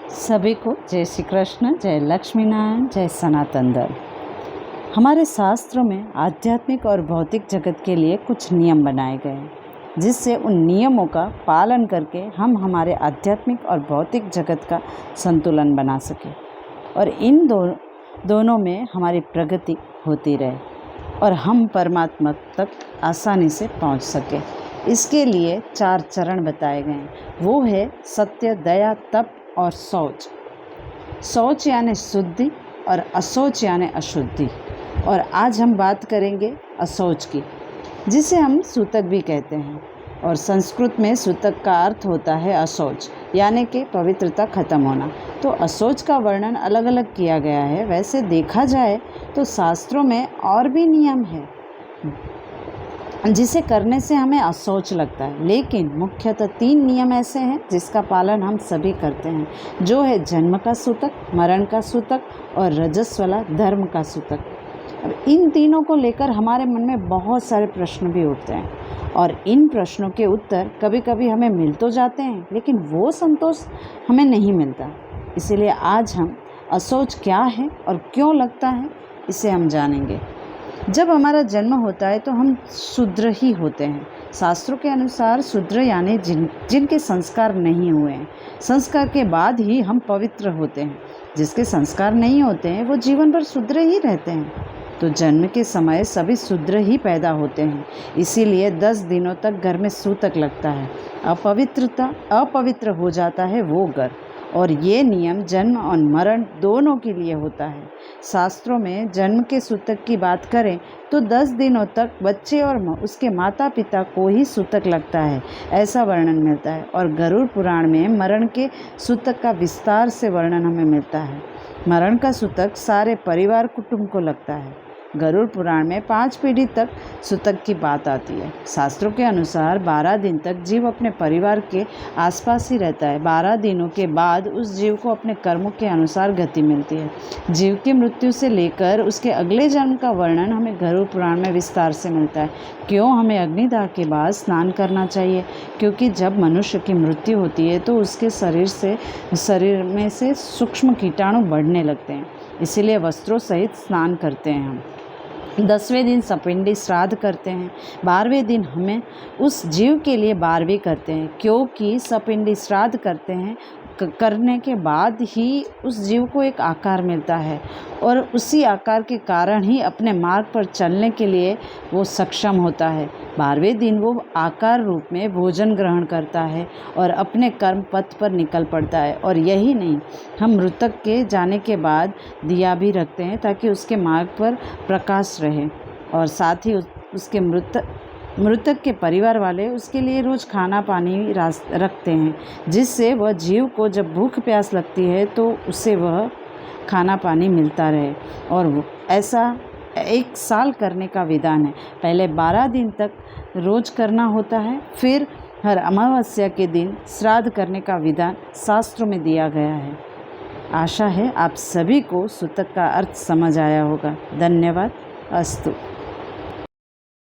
सभी को जय श्री कृष्ण, जय लक्ष्मी नारायण, जय सनातन धर्म। हमारे शास्त्रों में आध्यात्मिक और भौतिक जगत के लिए कुछ नियम बनाए गए हैं, जिससे उन नियमों का पालन करके हम हमारे आध्यात्मिक और भौतिक जगत का संतुलन बना सकें और इन दोनों में हमारी प्रगति होती रहे और हम परमात्मा तक आसानी से पहुंच सकें। इसके लिए 4 चरण बताए गए हैं। वो है सत्य, दया, तप और शौच। शौच यानी शुद्धि और अशौच यानी अशुद्धि। और आज हम बात करेंगे अशौच की, जिसे हम सूतक भी कहते हैं। और संस्कृत में सूतक का अर्थ होता है अशौच, यानी कि पवित्रता खत्म होना। तो अशौच का वर्णन अलग अलग किया गया है। वैसे देखा जाए तो शास्त्रों में और भी नियम है जिसे करने से हमें अशौच लगता है, लेकिन मुख्यतः 3 नियम ऐसे हैं जिसका पालन हम सभी करते हैं, जो है जन्म का सूतक, मरण का सूतक और रजस्वला धर्म का सूतक। अब इन तीनों को लेकर हमारे मन में बहुत सारे प्रश्न भी उठते हैं और इन प्रश्नों के उत्तर कभी कभी हमें मिल तो जाते हैं, लेकिन वो संतोष हमें नहीं मिलता। इसीलिए आज हम अशौच क्या है और क्यों लगता है, इसे हम जानेंगे। जब हमारा जन्म होता है तो हम शूद्र ही होते हैं। शास्त्रों के अनुसार शूद्र यानी जिनके संस्कार नहीं हुए हैं। संस्कार के बाद ही हम पवित्र होते हैं। जिसके संस्कार नहीं होते हैं वो जीवन भर शूद्र ही रहते हैं। तो जन्म के समय सभी शूद्र ही पैदा होते हैं। इसीलिए 10 दिनों तक घर में सूतक लगता है। अपवित्र हो जाता है वो घर। और ये नियम जन्म और मरण दोनों के लिए होता है। शास्त्रों में जन्म के सूतक की बात करें तो 10 दिनों तक बच्चे और उसके माता पिता को ही सूतक लगता है, ऐसा वर्णन मिलता है। और गरुड़ पुराण में मरण के सूतक का विस्तार से वर्णन हमें मिलता है। मरण का सूतक सारे परिवार कुटुंब को लगता है। गरुड़ पुराण में 5 पीढ़ी तक सूतक की बात आती है। शास्त्रों के अनुसार 12 दिन तक जीव अपने परिवार के आसपास ही रहता है। 12 दिनों के बाद उस जीव को अपने कर्मों के अनुसार गति मिलती है। जीव की मृत्यु से लेकर उसके अगले जन्म का वर्णन हमें गरुड़ पुराण में विस्तार से मिलता है। क्यों हमें अग्निदाह के बाद स्नान करना चाहिए? क्योंकि जब मनुष्य की मृत्यु होती है तो उसके शरीर में से सूक्ष्म कीटाणु बढ़ने लगते हैं। इसीलिए वस्त्रों सहित स्नान करते हैं हम। 10वें दिन सपिंडी श्राद्ध करते हैं। 12वें दिन हमें उस जीव के लिए 12वीं करते हैं, क्योंकि सपिंडी श्राद्ध करने के बाद ही उस जीव को एक आकार मिलता है और उसी आकार के कारण ही अपने मार्ग पर चलने के लिए वो सक्षम होता है। 12वें दिन वो आकार रूप में भोजन ग्रहण करता है और अपने कर्म पथ पर निकल पड़ता है। और यही नहीं, हम मृतक के जाने के बाद दिया भी रखते हैं ताकि उसके मार्ग पर प्रकाश रहे। और साथ ही उसके मृतक के परिवार वाले उसके लिए रोज़ खाना पानी रखते हैं, जिससे वह जीव को जब भूख प्यास लगती है तो उसे वह खाना पानी मिलता रहे। और ऐसा 1 साल करने का विधान है। पहले 12 दिन तक रोज़ करना होता है, फिर हर अमावस्या के दिन श्राद्ध करने का विधान शास्त्रों में दिया गया है। आशा है आप सभी को सूतक का अर्थ समझ आया होगा। धन्यवाद। अस्तु।